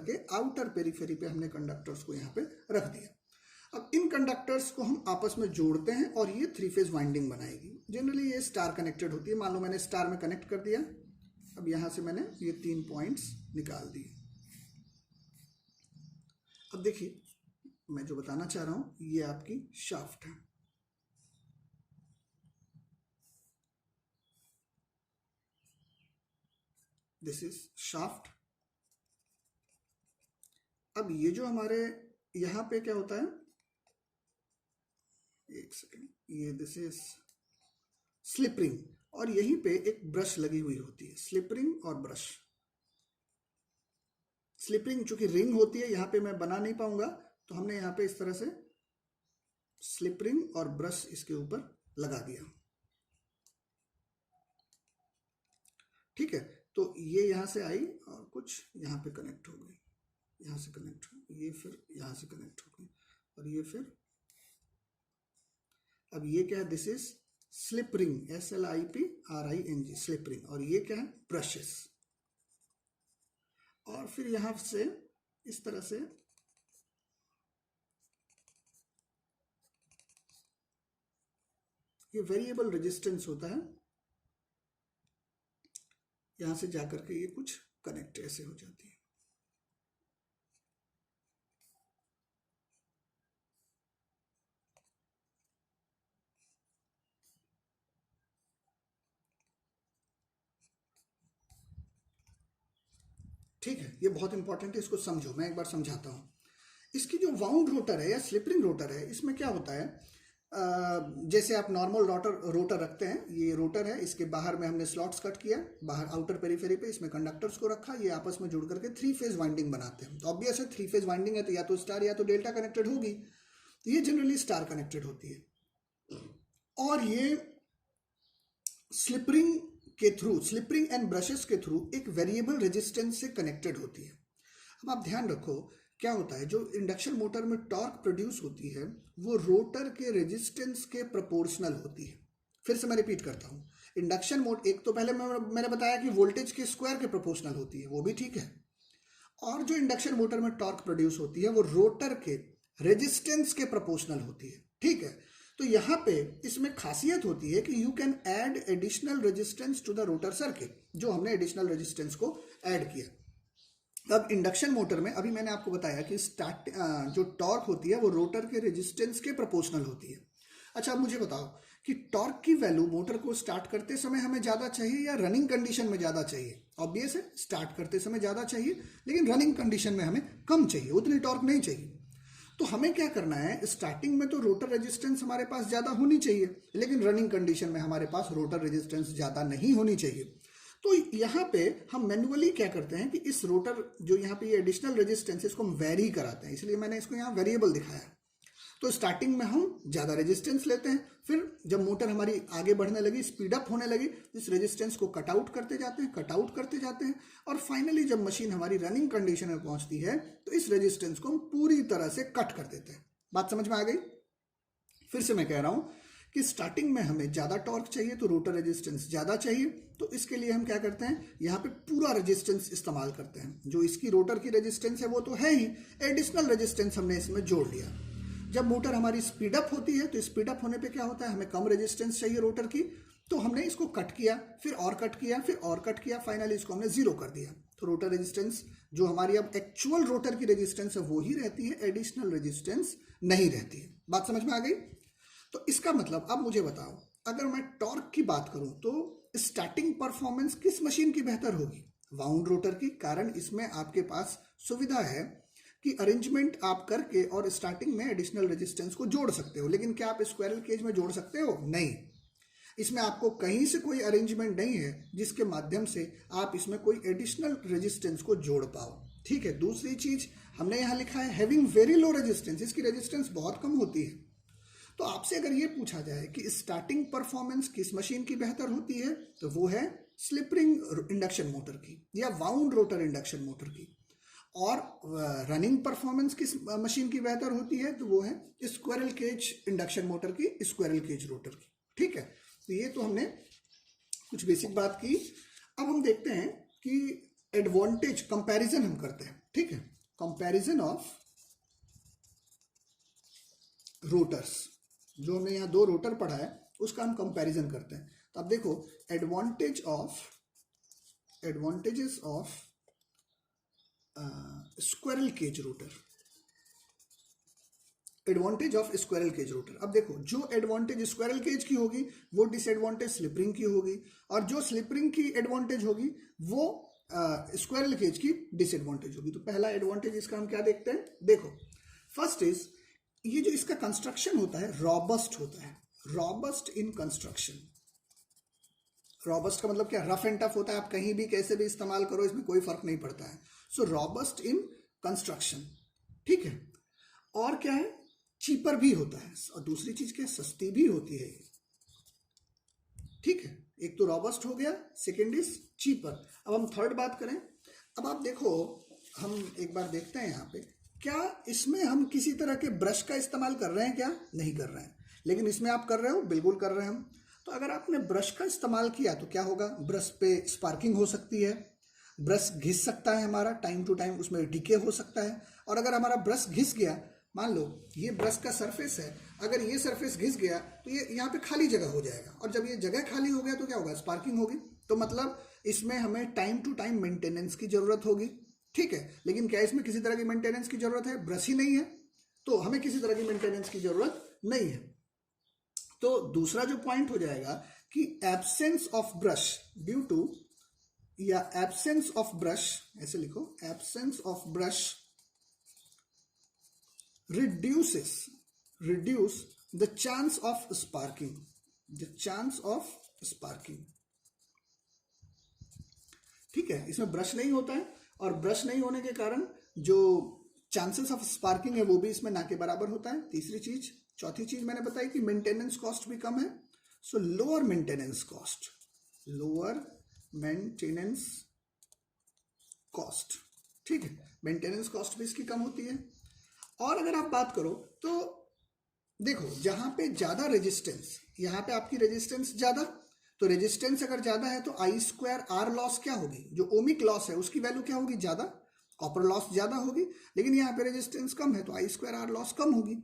के आउटर पेरीफेरी पे हमने कंडक्टर्स को यहाँ पे रख दिया। अब इन कंडक्टर्स को हम आपस में जोड़ते हैं और ये 3 फेज वाइंडिंग बनाएगी। जनरली ये स्टार कनेक्टेड होती है। मान लो मैंने स्टार में कनेक्ट कर दिया, अब यहां से मैंने ये 3 पॉइंट्स निकाल दिए। अब देखिए मैं जो बताना चाह रहा हूं, ये आपकी शाफ्ट है, दिस इज शाफ्ट। अब ये जो हमारे यहां पे क्या होता है, एक सेकेंड, ये दिस इज स्लिप रिंग, और यहीं पे एक ब्रश लगी हुई होती है, स्लिप रिंग और ब्रश। स्लिप रिंग चूंकि रिंग होती है, यहां पे मैं बना नहीं पाऊंगा, तो हमने यहां पे इस तरह से स्लिप रिंग और ब्रश इसके ऊपर लगा दिया, ठीक है। तो ये यहाँ से आई और कुछ यहाँ पे कनेक्ट हो गई, यहाँ से कनेक्ट हो, ये फिर यहाँ से कनेक्ट हो गई, और ये फिर अब ये क्या है, this is slip ring, SLIPRING, slip ring. और ये क्या है, ब्रशेस। और फिर यहां से इस तरह से ये वेरिएबल रेजिस्टेंस होता है, यहां से जाकर के ये कुछ कनेक्ट ऐसे हो जाती है। ठीक है, ये बहुत इंपॉर्टेंट है, इसको समझो, मैं एक बार समझाता हूँ। इसकी जो वाउंड रोटर है या स्लिपरिंग रोटर है, इसमें क्या होता है, जैसे आप नॉर्मल रोटर रखते हैं, ये रोटर है, इसके बाहर में हमने स्लॉट्स कट किया, बाहर आउटर पेरिफेरी पे इसमें कंडक्टर्स को रखा, ये आपस में जुड़ करके 3 फेज वाइंडिंग बनाते हैं। तो ऑब्वियस है 3 फेज वाइंडिंग है तो या तो स्टार या तो डेल्टा कनेक्टेड होगी, तो ये जनरली स्टार कनेक्टेड होती है। और ये स्लिपरिंग के थ्रू, स्लिपरिंग एंड ब्रशेस के थ्रू एक वेरिएबल रेजिस्टेंस से कनेक्टेड होती है। अब आप ध्यान रखो, क्या होता है, जो इंडक्शन मोटर में टॉर्क प्रोड्यूस होती है वो रोटर के रेजिस्टेंस के प्रोपोर्शनल होती है। फिर से मैं रिपीट करता हूँ, इंडक्शन मोटर, एक तो पहले मैंने बताया कि वोल्टेज के स्क्वायर के प्रोपोर्शनल होती है, वो भी ठीक है। और जो इंडक्शन मोटर में टॉर्क प्रोड्यूस होती है वो रोटर के रेजिस्टेंस के प्रोपोर्शनल होती है, ठीक है। तो यहाँ पे इसमें खासियत होती है कि you can add additional resistance to the rotor circuit, जो हमने एडिशनल रेजिस्टेंस को ऐड किया। अब इंडक्शन मोटर में अभी मैंने आपको बताया कि जो टॉर्क होती है वो रोटर के रेजिस्टेंस के प्रोपोर्शनल होती है। अच्छा, अब मुझे बताओ कि टॉर्क की वैल्यू मोटर को स्टार्ट करते समय हमें ज़्यादा चाहिए या रनिंग कंडीशन में ज़्यादा चाहिए? ऑब्वियस है, स्टार्ट करते समय ज़्यादा चाहिए, लेकिन रनिंग कंडीशन में हमें कम चाहिए, उतनी टॉर्क नहीं चाहिए। तो हमें क्या करना है, स्टार्टिंग में तो रोटर रेजिस्टेंस हमारे पास ज़्यादा होनी चाहिए, लेकिन रनिंग कंडीशन में हमारे पास रोटर रेजिस्टेंस ज़्यादा नहीं होनी चाहिए। तो यहाँ पे हम मैन्युअली क्या करते हैं कि इस रोटर जो यहाँ पे ये एडिशनल रेजिस्टेंस, इसको हम वेरी कराते हैं, इसलिए मैंने इसको यहाँ वेरिएबल दिखाया। तो स्टार्टिंग में हम ज़्यादा रेजिस्टेंस लेते हैं, फिर जब मोटर हमारी आगे बढ़ने लगी, स्पीड अप होने लगी, इस रेजिस्टेंस को कट आउट करते जाते हैं, कट आउट करते जाते हैं, और फाइनली जब मशीन हमारी रनिंग कंडीशन में पहुंचती है तो इस रेजिस्टेंस को हम पूरी तरह से कट कर देते हैं। बात समझ में आ गई? फिर से मैं कह रहा हूँ कि स्टार्टिंग में हमें ज़्यादा टॉर्क चाहिए तो रोटर रेजिस्टेंस ज़्यादा चाहिए, तो इसके लिए हम क्या करते हैं, यहाँ पे पूरा रेजिस्टेंस इस्तेमाल करते हैं। जो इसकी रोटर की रेजिस्टेंस है वो तो है ही, एडिशनल रेजिस्टेंस हमने इसमें जोड़ लिया। जब मोटर हमारी स्पीड अप होती है तो स्पीड अप होने पे क्या होता है, हमें कम रेजिस्टेंस चाहिए रोटर की, तो हमने इसको कट किया, फिर और कट किया, फिर और कट किया, फाइनली इसको हमने जीरो कर दिया। तो रोटर रेजिस्टेंस जो हमारी अब एक्चुअल रोटर की रेजिस्टेंस है वो ही रहती है, एडिशनल रेजिस्टेंस नहीं रहती है। बात समझ में आ गई? तो इसका मतलब अब मुझे बताओ, अगर मैं टॉर्क की बात करूं तो स्टार्टिंग परफॉर्मेंस किस मशीन की बेहतर होगी? वाउंड रोटर की, कारण इसमें आपके पास सुविधा है कि अरेंजमेंट आप करके और स्टार्टिंग में एडिशनल रेजिस्टेंस को जोड़ सकते हो। लेकिन क्या आप स्क्वायरल केज में जोड़ सकते हो? नहीं, इसमें आपको कहीं से कोई अरेंजमेंट नहीं है जिसके माध्यम से आप इसमें कोई एडिशनल रेजिस्टेंस को जोड़ पाओ, ठीक है। दूसरी चीज हमने यहाँ लिखा है हैविंग वेरी लो रेजिस्टेंस, इसकी रेजिस्टेंस बहुत कम होती है। तो आपसे अगर ये पूछा जाए कि स्टार्टिंग परफॉर्मेंस किस मशीन की बेहतर होती है, तो वो है स्लिप रिंग इंडक्शन मोटर की या वाउंड रोटर इंडक्शन मोटर की। और रनिंग परफॉर्मेंस किस मशीन की बेहतर होती है, तो वो है स्क्वायरल केज इंडक्शन मोटर की, स्क्वायरल केज रोटर की, ठीक है। तो ये तो हमने कुछ बेसिक बात की। अब हम देखते हैं कि एडवांटेज कंपैरिजन हम करते हैं, ठीक है। कंपैरिजन ऑफ रोटर्स, जो हमने यहाँ 2 रोटर पढ़ा है उसका हम कंपैरिजन करते हैं। तो अब देखो, advantages of squirrel cage rotor, advantage of squirrel cage rotor. अब देखो, जो एडवांटेज स्क्वायरल केज की होगी वो डिसएडवांटेज स्लिप रिंग की होगी, और जो स्लिप रिंग की एडवांटेज होगी वो स्क्वायरल केज की डिसएडवांटेज होगी। तो पहला एडवांटेज इसका हम क्या देखते हैं, देखो, फर्स्ट इज ये जो इसका कंस्ट्रक्शन होता है रॉबस्ट होता है, रॉबस्ट इन कंस्ट्रक्शन। रॉबस्ट का मतलब क्या, रफ एंड टफ होता है, आप कहीं भी कैसे भी इस्तेमाल करो इसमें कोई फर्क नहीं पड़ता है। सो रॉबस्ट इन कंस्ट्रक्शन, ठीक है। और क्या है, चीपर भी होता है, और दूसरी चीज क्या, सस्ती भी होती है, ठीक है। एक तो रॉबस्ट हो गया, सेकेंड इज चीपर। अब हम थर्ड बात करें। अब आप देखो, हम एक बार देखते हैं यहाँ पे, क्या इसमें हम किसी तरह के ब्रश का इस्तेमाल कर रहे हैं क्या? नहीं कर रहे हैं। लेकिन इसमें आप कर रहे हो, बिल्कुल कर रहे हैं हम। तो अगर आपने ब्रश का इस्तेमाल किया तो क्या होगा? ब्रश पे स्पार्किंग हो सकती है, ब्रश घिस सकता है हमारा, टाइम टू टाइम उसमें डीके हो सकता है। और अगर हमारा ब्रश घिस गया, मान लो ये ब्रश का सरफेस है, अगर ये सरफेस घिस गया तो ये यहाँ पे खाली जगह हो जाएगा, और जब ये जगह खाली हो गया तो क्या होगा? स्पार्किंग होगी। तो मतलब इसमें हमें टाइम टू टाइम मेंटेनेंस की जरूरत होगी, ठीक है। लेकिन क्या इसमें किसी तरह की मेंटेनेंस की जरूरत है? ब्रश ही नहीं है, तो हमें किसी तरह की मेंटेनेंस की जरूरत नहीं है। तो दूसरा जो पॉइंट हो जाएगा कि absence of brush due to, या एब्सेंस ऑफ ब्रश, ऐसे लिखो, absence of brush reduce the chance of sparking, ठीक है। इसमें ब्रश नहीं होता है, और ब्रश नहीं होने के कारण जो चांसेस ऑफ स्पार्किंग है वो भी इसमें ना के बराबर होता है। तीसरी चीज, चौथी चीज मैंने बताई कि मेंटेनेंस कॉस्ट भी कम है। सो लोअर मेंटेनेंस कॉस्ट, ठीक है, मेंटेनेंस कॉस्ट भी इसकी कम होती है। और अगर आप बात करो तो देखो, जहां पे ज्यादा रेजिस्टेंस, यहां पे आपकी रेजिस्टेंस ज्यादा, तो रेजिस्टेंस अगर ज्यादा है तो आई स्क्वायर आर लॉस क्या होगी? जो ओमिक लॉस है उसकी वैल्यू क्या होगी? ज्यादा, कॉपर लॉस ज्यादा होगी। लेकिन यहाँ पे रेजिस्टेंस कम है तो आई स्क्वायर आर लॉस कम होगी।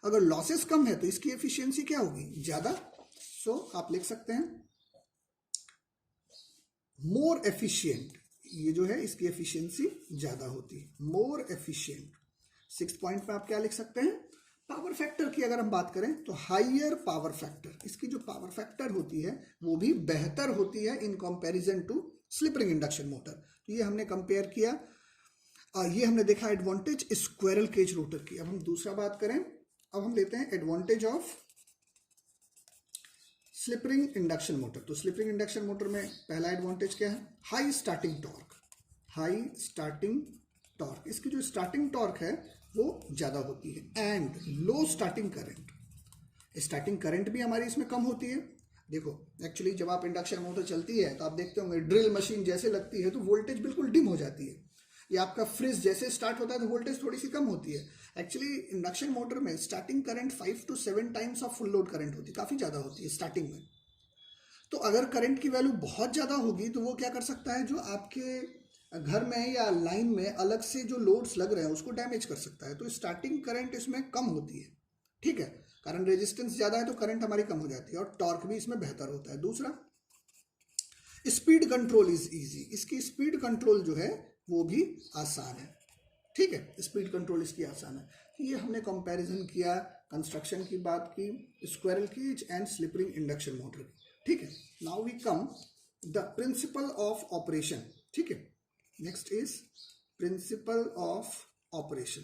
अगर लॉसेस कम है तो इसकी एफिशिएंसी क्या होगी? ज्यादा। सो आप लिख सकते हैं मोर एफिशिएंट, ये जो है इसकी एफिशिएंसी ज्यादा होती है, मोर एफिशिएंट। 6 पॉइंट में आप क्या लिख सकते हैं? पावर फैक्टर की अगर हम बात करें तो हाइयर पावर फैक्टर, इसकी जो पावर फैक्टर होती है वो भी बेहतर होती है in comparison to slip ring induction motor. तो ये हमने कंपेयर किया, ये हमने देखा एडवांटेज स्क्विरल केज रोटर की। अब हम दूसरा बात करें, अब हम लेते हैं advantage of slip ring induction motor. तो स्लिप रिंग इंडक्शन मोटर में पहला एडवांटेज क्या है? हाई स्टार्टिंग टॉर्क, इसकी जो स्टार्टिंग टॉर्क है वो ज्यादा होती है, एंड लो स्टार्टिंग करंट भी हमारी इसमें कम होती है। देखो एक्चुअली जब आप इंडक्शन मोटर चलती है तो आप देखते होंगे ड्रिल मशीन जैसे लगती है तो वोल्टेज बिल्कुल डिम हो जाती है, या आपका फ्रिज जैसे स्टार्ट होता है तो वोल्टेज थोड़ी सी कम होती है। एक्चुअली इंडक्शन मोटर में starting current 5 to 7 times of full load current होती है, काफी ज्यादा होती है स्टार्टिंग में। तो अगर करंट की वैल्यू बहुत ज्यादा होगी तो वो क्या कर सकता है? जो आपके घर में या लाइन में अलग से जो लोड्स लग रहे हैं उसको डैमेज कर सकता है। तो स्टार्टिंग करंट इसमें कम होती है, ठीक है, कारण रेजिस्टेंस ज्यादा है तो करंट हमारी कम हो जाती है, और टॉर्क भी इसमें बेहतर होता है। दूसरा, स्पीड कंट्रोल इज इजी, इसकी स्पीड कंट्रोल जो है वो भी आसान है, ठीक है, स्पीड कंट्रोल इसकी आसान है। ये हमने कंपैरिजन किया, कंस्ट्रक्शन की बात की, squirrel cage and slip ring induction motor की, ठीक है। Now we come the principle of operation, ठीक है। Next is principle of operation,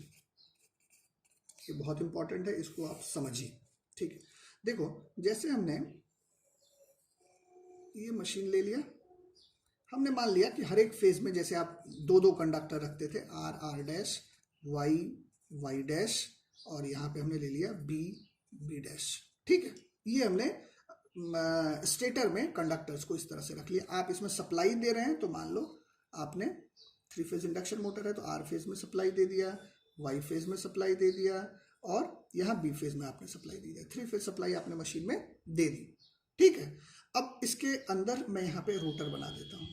ये बहुत इंपॉर्टेंट है, इसको आप समझिए, ठीक है। देखो जैसे हमने ये मशीन ले लिया, हमने मान लिया कि हर एक फेज में जैसे आप दो दो कंडक्टर रखते थे, R R dash, Y Y dash, और यहाँ पे हमने ले लिया बी बी डैश, ठीक है। ये हमने स्टेटर में कंडक्टर्स को इस तरह से रख लिया। आप इसमें सप्लाई दे रहे हैं तो मान लो आपने 3 फेज इंडक्शन मोटर है तो आर फेज में सप्लाई दे दिया, वाई फेज में सप्लाई दे दिया, और यहाँ बी फेज में आपने सप्लाई दे दिया। 3 फेज सप्लाई आपने मशीन में दे दी, ठीक है। अब इसके अंदर मैं यहाँ पे रोटर बना देता हूँ,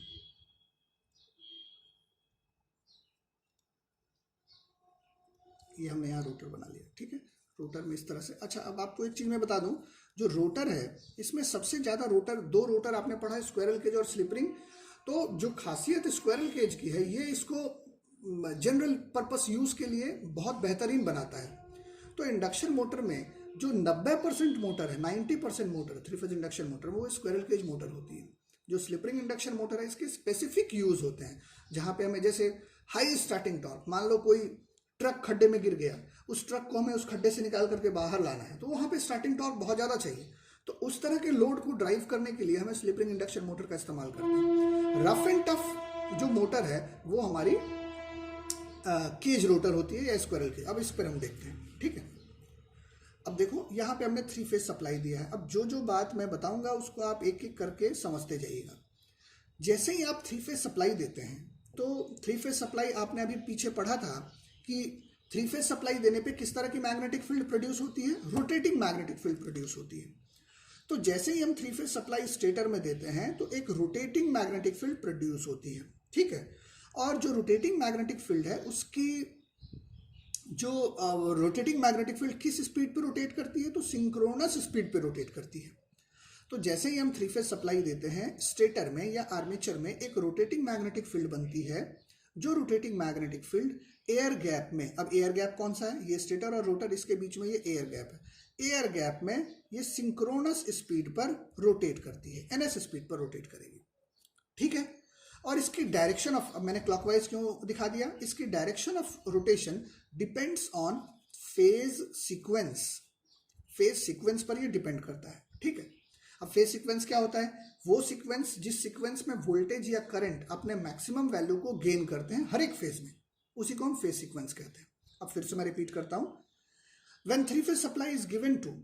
ये हमने यहाँ रोटर बना लिया, ठीक है। रोटर में इस तरह से। अच्छा, अब आपको एक चीज मैं बता दूं, जो रोटर है इसमें सबसे ज्यादा रोटर, 2 रोटर आपने पढ़ा है, स्क्विरल केज और स्लिप रिंग। तो जो खासियत स्क्विरल केज की है, ये इसको जनरल पर्पस यूज के लिए बहुत बेहतरीन बनाता है। तो इंडक्शन मोटर में जो 90% मोटर है, 90% मोटर 3 फेज इंडक्शन मोटर, वो स्क्विरल केज मोटर होती है। जो स्लिप रिंग इंडक्शन मोटर है इसके स्पेसिफिक यूज होते हैं, जहां पे हमें जैसे हाई स्टार्टिंग टॉर्क, मान लो कोई ट्रक खड्डे में गिर गया, उस ट्रक को हमें उस खड्डे से निकाल करके बाहर लाना है, तो वहां पे स्टार्टिंग टॉर्क बहुत ज्यादा चाहिए। तो उस तरह के लोड को ड्राइव करने के लिए हमें स्लिप रिंग इंडक्शन मोटर का इस्तेमाल करते हैं। रफ एंड टफ जो मोटर है वो हमारी केज रोटर होती है या स्क्विरल केज। अब इस पर हम देखते हैं, ठीक है। अब देखो यहाँ पे हमने 3 फेज सप्लाई दिया है। अब जो जो बात मैं बताऊंगा उसको आप एक एक करके समझते जाइएगा। जैसे ही आप 3 फेज सप्लाई देते हैं तो 3 फेज सप्लाई आपने अभी पीछे पढ़ा था कि 3 फेज सप्लाई देने पे किस तरह की मैग्नेटिक फील्ड प्रोड्यूस होती है, रोटेटिंग मैग्नेटिक फील्ड प्रोड्यूस होती है। तो जैसे ही हम 3 फेज सप्लाई स्टेटर में देते हैं तो एक रोटेटिंग मैग्नेटिक फील्ड प्रोड्यूस होती है, ठीक है। और जो रोटेटिंग मैग्नेटिक फील्ड है उसकी जो रोटेटिंग मैग्नेटिक फील्ड किस स्पीड पे रोटेट करती है, तो सिंक्रोनस स्पीड पे रोटेट करती है। तो जैसे ही हम 3 फेज सप्लाई देते हैं स्टेटर में या आर्मेचर में एक रोटेटिंग मैग्नेटिक फील्ड बनती है। जो rotating magnetic field air gap में, अब एयर गैप कौन सा है, ये स्टेटर और रोटर, इसके बीच में ये एयर गैप है। एयर गैप में ये सिंक्रोनस स्पीड पर रोटेट करती है, ns स्पीड पर रोटेट करेगी, ठीक है। और इसकी डायरेक्शन ऑफ, अब मैंने क्लॉकवाइज क्यों दिखा दिया, इसकी direction of rotation depends on phase sequence. Phase sequence पर ये डिपेंड करता है, ठीक है। अब फेज सीक्वेंस क्या होता है, वो सीक्वेंस जिस सीक्वेंस में वोल्टेज या करंट अपने मैक्सिमम वैल्यू को गेन करते हैं हर एक फेज में, उसी को हम फेज सीक्वेंस कहते हैं। अब फिर से मैं रिपीट करता हूं, when 3 phase supply is given to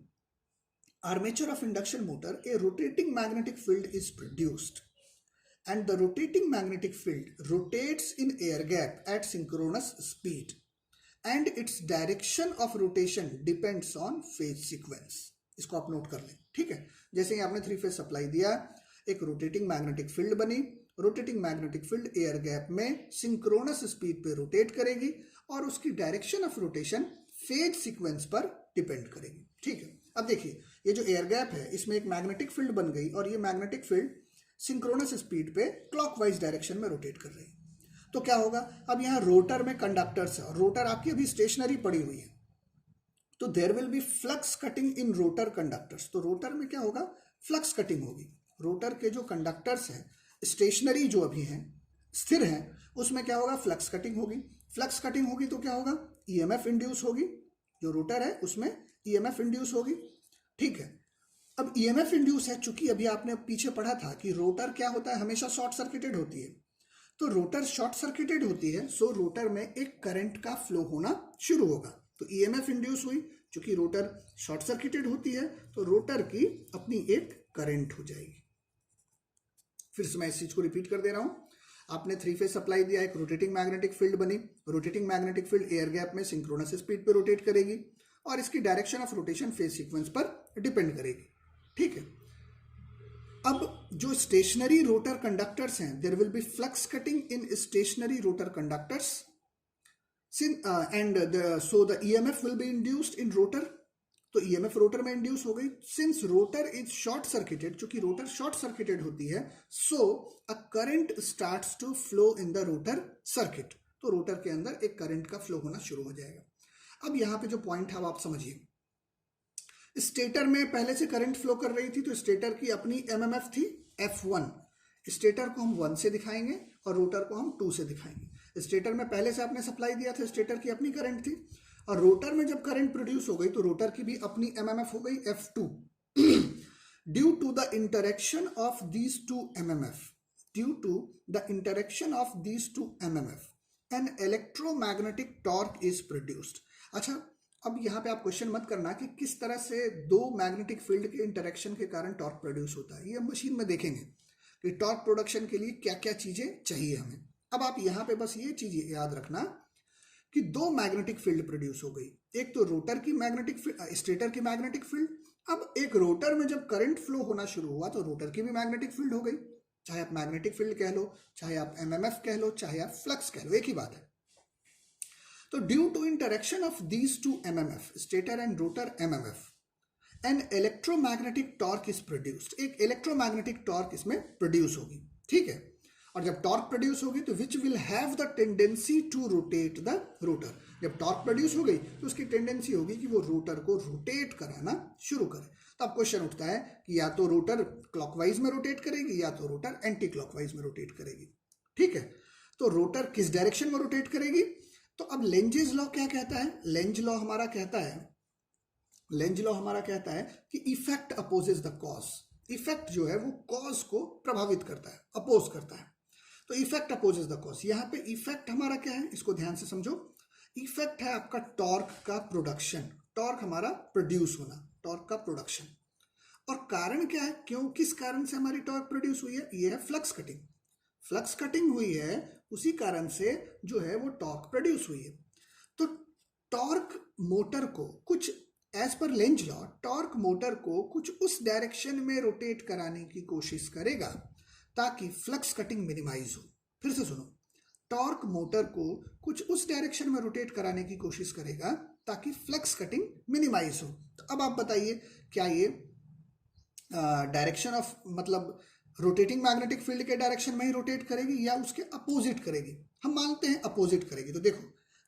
armature of induction motor, a rotating magnetic field is produced and the rotating magnetic field rotates in air gap at synchronous speed and its direction of rotation depends on phase sequence। इसको आप note कर लें, ठीक है। जैसे ही आपने 3 phase supply दिया, एक रोटेटिंग मैग्नेटिक फील्ड बनी। Rotating magnetic field air gap में सिंक्रोनस स्पीड पे रोटेट करेगी और उसकी direction of rotation phase sequence पर डिपेंड करेगी, ठीक है। अब देखिए ये जो एयर गैप है इसमें एक मैग्नेटिक फील्ड बन गई और ये मैग्नेटिक फील्ड सिंक्रोनस स्पीड पे क्लॉकवाइज डायरेक्शन में रोटेट कर रही है। तो क्या होगा, अब यहाँ रोटर में कंडक्टर्स है और रोटर आपकी अभी स्टेशनरी पड़ी हुई है, तो there will be flux cutting in rotor conductors. तो रोटर में क्या होगा, फ्लक्स कटिंग होगी। रोटर के जो कंडक्टर्स हैं स्टेशनरी जो अभी हैं, स्थिर हैं, उसमें क्या होगा, फ्लक्स कटिंग होगी। फ्लक्स कटिंग होगी तो क्या होगा, ईएमएफ इंड्यूस होगी। जो रोटर है उसमें ईएमएफ इंड्यूस होगी, ठीक है। अब ईएमएफ इंड्यूस है, चूंकि अभी आपने पीछे पढ़ा था कि रोटर क्या होता है, हमेशा शॉर्ट सर्किटेड होती है। तो रोटर शॉर्ट सर्किटेड होती है, सो रोटर में एक करंट का फ्लो होना शुरू होगा। तो ईएमएफ इंड्यूस हुई, चूंकि रोटर शॉर्ट सर्किटेड होती है तो रोटर की अपनी एक करंट हो जाएगी। फिर से मैं इस चीज को रिपीट कर दे रहा हूं, आपने 3 फेज सप्लाई दिया, एक रोटेटिंग मैग्नेटिक फील्ड बनी। Rotating magnetic field air gap में सिंक्रोनस स्पीड पर रोटेट करेगी और इसकी direction of rotation phase sequence पर डिपेंड करेगी, ठीक है। अब जो स्टेशनरी रोटर कंडक्टर्स हैं, there will be flux cutting in stationary rotor conductors and so the EMF will be induced in rotor. तो ईएमएफ रोटर में इंड्यूस हो गई। Since rotor is short circuited, चूंकि रोटर शॉर्ट सर्किटेड होती है, so a current starts to flow in the rotor circuit. तो rotor के अंदर एक करंट का फ्लो होना शुरू हो जाएगा। अब यहां पे जो पॉइंट है वो आप समझिए, स्टेटर में पहले से करंट फ्लो कर रही थी तो स्टेटर की अपनी एमएमएफ थी F1। स्टेटर को हम 1 से दिखाएंगे और रोटर को हम 2 से दिखाएंगे। स्टेटर में पहले से आपने सप्लाई दिया था, स्टेटर की अपनी करंट थी, और रोटर में जब करंट प्रोड्यूस हो गई तो रोटर की भी अपनी एमएमएफ हो गई F2। Due to the interaction of these two MMF an electromagnetic torque is produced. अच्छा, अब यहाँ पे आप क्वेश्चन मत करना कि किस तरह से दो मैग्नेटिक फील्ड के इंटरेक्शन के कारण टॉर्क प्रोड्यूस होता है, ये हम मशीन में देखेंगे कि टॉर्क प्रोडक्शन के लिए क्या क्या चीजें चाहिए हमें। अब आप यहाँ पे बस ये चीज याद रखना कि दो मैग्नेटिक फील्ड प्रोड्यूस हो गई, एक तो रोटर की मैग्नेटिक फील्ड, स्टेटर की मैग्नेटिक फील्ड। अब एक रोटर में जब करंट फ्लो होना शुरू हुआ तो रोटर की भी मैग्नेटिक फील्ड हो गई। चाहे आप मैग्नेटिक फील्ड कह लो, चाहे आप एमएमएफ कह लो, चाहे आप फ्लक्स कह लो, एक ही बात है। तो due to interaction of these two MMF, stator and rotor MMF, an electromagnetic torque is produced. एक इलेक्ट्रोमैग्नेटिक टॉर्क इसमें प्रोड्यूस होगी, ठीक है। और जब टॉर्क प्रोड्यूस होगी तो which will have the tendency to rotate the rotor. जब टॉर्क प्रोड्यूस हो गई तो उसकी टेंडेंसी होगी कि वो रोटर को रोटेट कराना शुरू करे। तो अब क्वेश्चन उठता है कि या तो रोटर क्लॉकवाइज में रोटेट करेगी या तो रोटर एंटी क्लॉकवाइज में रोटेट करेगी, ठीक है। तो रोटर किस डायरेक्शन में रोटेट करेगी, तो अब लेंजेस लॉ क्या कहता है, लेंज लॉ हमारा कहता है कि effect opposes the cause. Effect जो है वो कॉज को प्रभावित करता है, अपोज करता है। तो इफेक्ट अपोजेस द कॉज। यहां पे इफेक्ट हमारा क्या है, इसको ध्यान से समझो। इफेक्ट है आपका टॉर्क का प्रोडक्शन, टॉर्क हमारा प्रोड्यूस होना, टॉर्क का प्रोडक्शन। और कारण क्या है, क्यों, किस कारण से हमारी टॉर्क प्रोड्यूस हुई है, ये है फ्लक्स कटिंग। फ्लक्स कटिंग हुई है, उसी कारण से जो है वो टॉर्क प्रोड्यूस हुई है। तो टॉर्क मोटर को कुछ as per Lenz law, torque motor को कुछ उस डायरेक्शन में रोटेट कराने की कोशिश करेगा ताकि फ्लक्स कटिंग मिनिमाइज हो। फिर से सुनो, टॉर्क मोटर को कुछ उस डायरेक्शन में रोटेट कराने की कोशिश करेगा ताकि फ्लक्स कटिंग मिनिमाइज हो। तो अब आप बताइए, क्या ये डायरेक्शन ऑफ मतलब रोटेटिंग मैग्नेटिक फील्ड के डायरेक्शन में ही रोटेट करेगी या उसके अपोजिट करेगी? हम मानते हैं अपोजिट करेगी। तो देखो,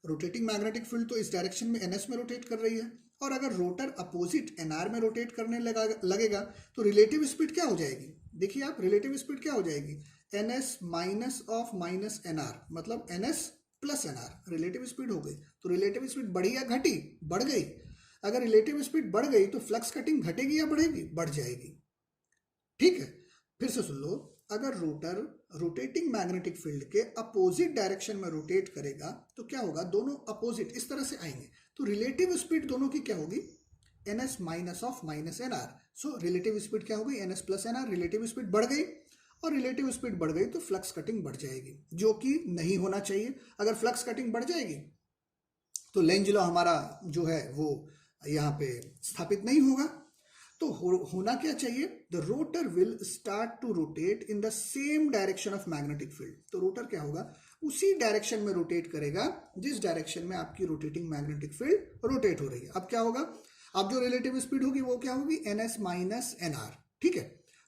रोटेटिंग मैग्नेटिक फील्ड तो इस डायरेक्शन में NS में रोटेट कर रही है, और अगर रोटर अपोजिट NR में रोटेट करने लगेगा तो रिलेटिव स्पीड क्या हो जाएगी? देखिए आप, रिलेटिव स्पीड क्या हो जाएगी? NS minus of minus NR, मतलब NS plus NR relative speed हो गई। तो रिलेटिव स्पीड बढ़ी या घटी? बढ़ गई। अगर रिलेटिव स्पीड बढ़ गई तो फ्लक्स कटिंग घटेगी या बढ़ेगी? बढ़ जाएगी। ठीक है, फिर से सुन लो, अगर रोटर रोटेटिंग मैग्नेटिक फील्ड के अपोजिट डायरेक्शन में रोटेट करेगा तो क्या होगा? दोनों अपोजिट इस तरह से आएंगे, तो रिलेटिव स्पीड दोनों की क्या होगी? NS minus of minus NR। So relative speed क्या होगी? NS plus NR। Relative speed बढ़ गई, और रिलेटिव स्पीड बढ़ गई तो फ्लक्स कटिंग बढ़ जाएगी, जो कि नहीं होना चाहिए। अगर फ्लक्स कटिंग बढ़ जाएगी तो लेंज लॉ हमारा जो है वो यहाँ पे स्थापित नहीं होगा। तो होना क्या चाहिए? The rotor will start to rotate in the same direction of magnetic field. तो रोटर क्या होगा? उसी डायरेक्शन में रोटेट करेगा जिस डायरेक्शन में आपकी रोटेटिंग मैग्नेटिक फील्ड रोटेट हो रही है। अब क्या होगा? अब जो रिलेटिव स्पीड होगी वो क्या होगी? NS minus NR। ठीक है,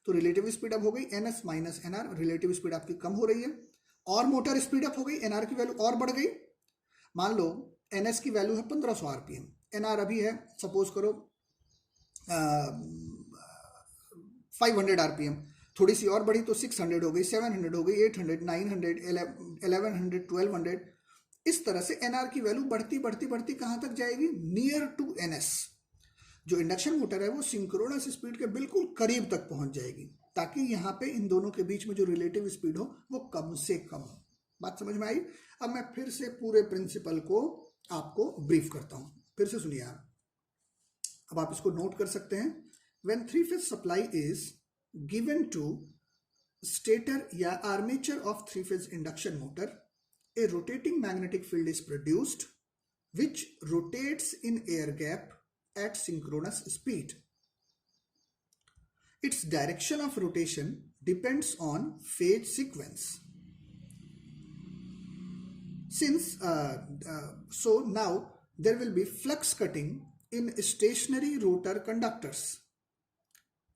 तो रिलेटिव स्पीड अब हो गई NS minus NR, relative speed आपकी कम हो रही है, और मोटर स्पीड अप हो गई, NR की वैल्यू और बढ़ गई। मान लो NS की वैल्यू है 1500 RPM, NR अभी है सपोज करो 500 RPM, थोड़ी सी और बढ़ी तो 600 हो गई, 700 हो गई, 800, 900, 1100, 1200। इस तरह से NR की वैल्यू बढ़ती बढ़ती बढ़ती कहाँ तक जाएगी? Near to NS। जो इंडक्शन मोटर है वो सिंक्रोनस स्पीड के बिल्कुल करीब तक पहुंच जाएगी, ताकि यहाँ पे इन दोनों के बीच में जो रिलेटिव स्पीड हो वो कम से कम हो। बात समझ में आई? अब मैं फिर से पूरे प्रिंसिपल को आपको ब्रीफ करता हूँ, फिर से सुनिए आप। अब आप इसको नोट कर सकते हैं। When three-phase supply is given to stator या armature of three-phase induction motor, a rotating magnetic field is produced which rotates in air gap at synchronous speed. Its direction of rotation depends on phase sequence. So now there will be flux cutting in stationary rotor conductors.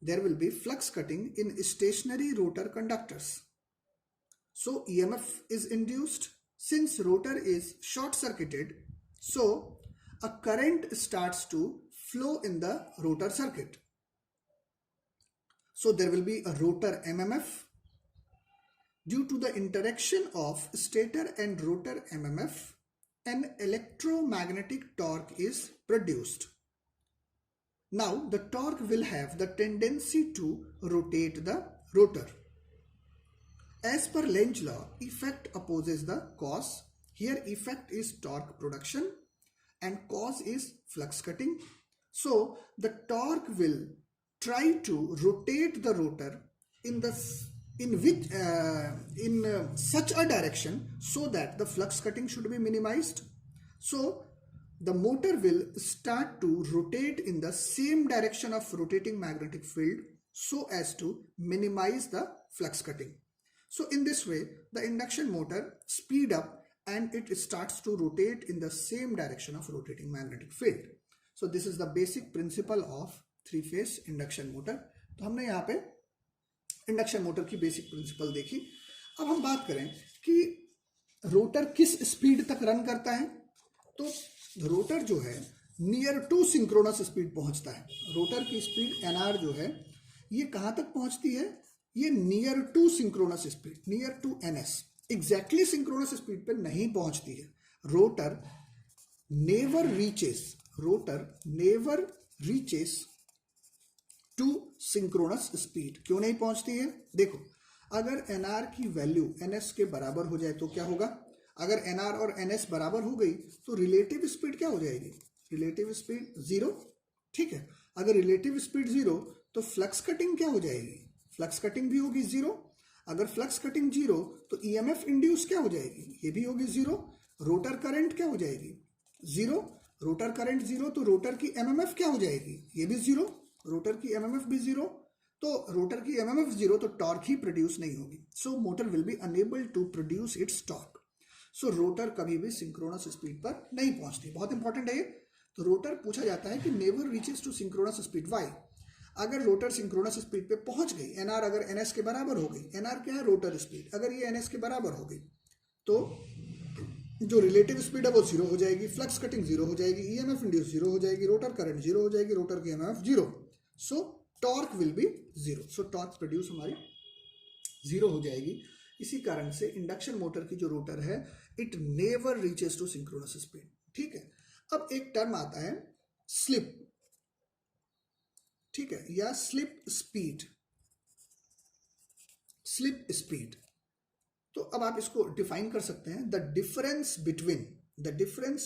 There will be flux cutting in stationary rotor conductors. So EMF is induced. Since rotor is short circuited, so a current starts to flow in the rotor circuit. So there will be a rotor MMF. Due to the interaction of stator and rotor MMF, an electromagnetic torque is produced. Now the torque will have the tendency to rotate the rotor. As per Lenz law, effect opposes the cause. Here effect is torque production and cause is flux cutting. So the torque will try to rotate the rotor in such a direction so that the flux cutting should be minimized. So the motor will start to rotate in the same direction of rotating magnetic field so as to minimize the flux cutting. So in this way, the induction motor speed up and it starts to rotate in the same direction of rotating magnetic field. So this is the basic principle of three-phase induction motor. तो हमने यहाँ पे induction motor की basic principle देखी। अब हम बात करें कि रोटर किस स्पीड तक रन करता है। तो रोटर जो है नियर टू सिंक्रोनस स्पीड पहुंचता है। रोटर की स्पीड NR जो है ये कहां तक पहुंचती है? ये near to synchronous speed, near to NS। Exactly synchronous speed पे नहीं पहुंचती है। Rotor never reaches to synchronous speed. क्यों नहीं पहुंचती है? देखो, अगर NR की वैल्यू NS के बराबर हो जाए तो क्या होगा? अगर NR और NS बराबर हो गई तो रिलेटिव स्पीड क्या हो जाएगी? रिलेटिव स्पीड जीरो, ठीक है। अगर रिलेटिव स्पीड जीरो तो फ्लक्स कटिंग क्या हो जाएगी, फ्लक्स कटिंग भी होगी जीरो। अगर फ्लक्स कटिंग जीरो तो ईएमएफ इंड्यूस क्या हो जाएगी, ये भी होगी जीरो। रोटर करंट क्या हो जाएगी, जीरो। रोटर करंट जीरो तो रोटर की एमएमएफ क्या हो जाएगी, ये भी जीरो, रोटर की एमएमएफ भी जीरो। तो रोटर की एमएमएफ जीरो तो टॉर्क ही प्रोड्यूस नहीं होगी, so motor will be unable to produce its torque. So rotor कभी भी सिंक्रोनस स्पीड पर नहीं पहुंचती, बहुत इंपॉर्टेंट है ये। तो रोटर पूछा जाता है कि never reaches to synchronous speed, why. अगर रोटर सिंक्रोनस स्पीड पे पहुंच गई, एनआर अगर एनएस के बराबर हो गई, एनआर क्या है, रोटर स्पीड, अगर ये एनएस के बराबर हो गई तो जो रिलेटिव स्पीड है वो जीरो हो जाएगी, फ्लक्स कटिंग जीरो हो जाएगी, ईएमएफ इंड्यूस जीरो हो जाएगी, रोटर करंट जीरो हो जाएगी, रोटर की MF zero, so torque will be zero. So torque produce हमारी जीरो हो जाएगी। इसी कारण से इंडक्शन मोटर की जो रोटर है it never reaches to synchronous speed, ठीक है। अब एक टर्म आता है स्लिप, ठीक है, या स्लिप स्पीड, स्लिप स्पीड। तो अब आप इसको डिफाइन कर सकते हैं, the difference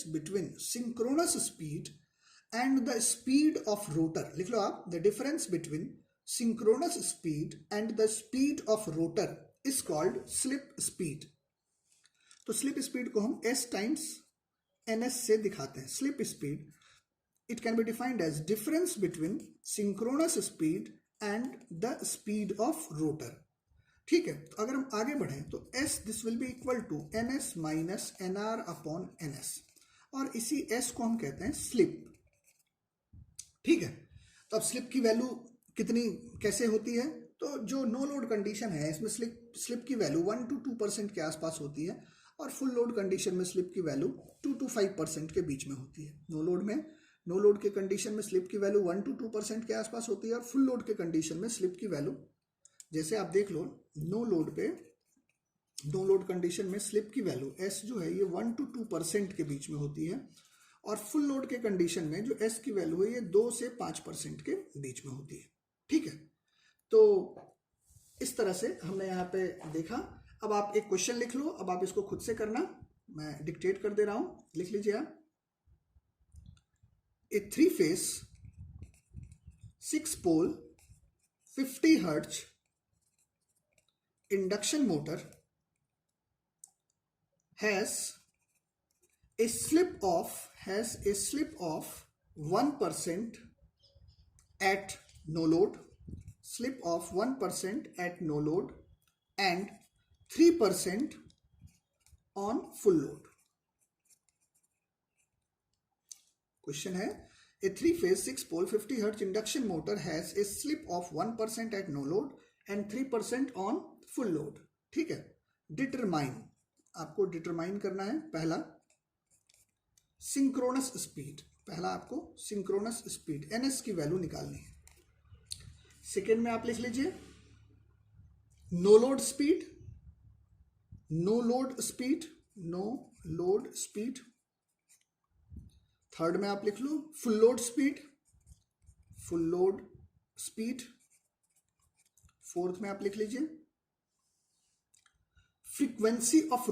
between synchronous speed and the speed of rotor. लिख लो आप, the difference between synchronous speed and the speed of rotor is called slip speed. तो स्लिप स्पीड को हम s टाइम्स ns से दिखाते हैं। Slip speed it can be defined as difference between synchronous speed and the speed of rotor, ठीक है। तो अगर हम आगे बढ़ें तो s this will be equal to ns minus nr upon ns, और इसी s को हम कहते हैं स्लिप, ठीक है। तो अब स्लिप की वैल्यू कितनी कैसे होती है, तो जो नो लोड कंडीशन है इसमें स्लिप की वैल्यू 1 to 2% के आसपास होती है, और फुल लोड कंडीशन में स्लिप की वैल्यू 2 to 5% के बीच में होती है। नो लोड के कंडीशन में स्लिप की वैल्यू 1 to 2% के आसपास होती है, और फुल लोड के कंडीशन में स्लिप की वैल्यू, जैसे आप देख लो, नो लोड कंडीशन में स्लिप की वैल्यू s जो है ये 1 to 2% के बीच में होती है, और फुल लोड के कंडीशन में जो s की वैल्यू है ये 2 से 5% के बीच में होती है, ठीक है। तो इस तरह से हमने यहाँ पे देखा। अब आप एक क्वेश्चन लिख लो, अब आप इसको खुद से करना, मैं डिक्टेट कर दे रहा हूं, लिख लीजिए आप। A 3-phase 6-pole 50 Hz induction motor has a slip of 1% at no load, slip of 1% at no load and 3% on full load. Question है, ए 3-phase 6-pole 50 Hz induction motor has a slip of 1% at no load and 3% on full load, ठीक है। Determine, आपको determine करना है पहला synchronous speed, ns की value निकालनी है। सेकेंड में आप लिख लीजिए नो लोड स्पीड। थर्ड में आप लिख लो फुल लोड स्पीड। फोर्थ में आप लिख लीजिए frequency of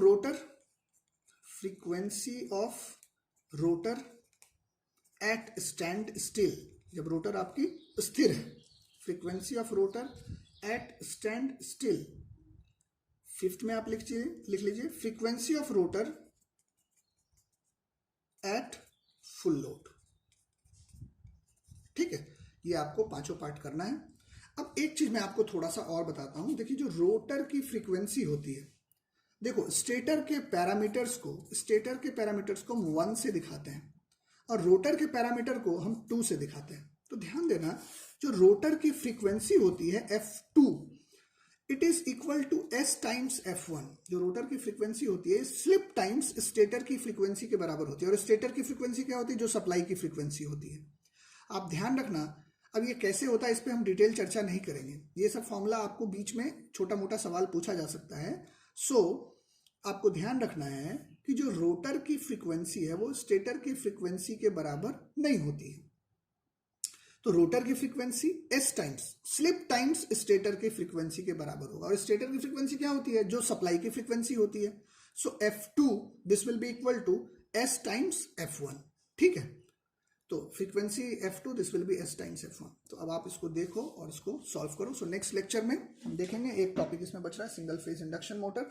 rotor at standstill, जब रोटर आपकी स्थिर है, frequency of rotor at standstill. Fifth में आप लिख लीजिए frequency of rotor at full load, ठीक है। ये आपको पांचों पार्ट करना है। अब एक चीज मैं आपको थोड़ा सा और बताता हूं, देखिए जो रोटर की फ्रीक्वेंसी होती है, देखो स्टेटर के पैरामीटर्स को हम 1 से दिखाते हैं और रोटर के पैरामीटर को हम 2 से दिखाते हैं। तो ध्यान देना, जो रोटर की फ्रीक्वेंसी होती है f2 it is equal to s times f1। जो रोटर की फ्रीक्वेंसी होती है स्लिप टाइम्स स्टेटर की फ्रीक्वेंसी के बराबर होती है, और स्टेटर की फ्रीक्वेंसी क्या होती है, जो सप्लाई की फ्रीक्वेंसी होती है। आप ध्यान रखना, अब ये कैसे होता है इस पे हम डिटेल चर्चा नहीं करेंगे, ये सब फॉर्मूला आपको बीच में छोटा मोटा सवाल पूछा जा सकता है। सो आपको ध्यान रखना है कि जो रोटर की फ्रीक्वेंसी है वो स्टेटर की फ्रीक्वेंसी के बराबर नहीं होती है। तो रोटर की frequency s times slip times stator की फ्रीक्वेंसी के बराबर होगा, और स्टेटर की फ्रीक्वेंसी क्या होती है, जो सप्लाई की फ्रीक्वेंसी होती है। So f2 this will be equal to s times f1, ठीक है। तो frequency F2, this will be S times F1। तो अब आप इसको देखो और इसको सॉल्व करो। सो नेक्स्ट लेक्चर में हम देखेंगे, एक टॉपिक इसमें बच रहा है, single phase induction motor.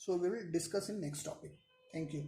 So we will discuss in next topic. Thank you.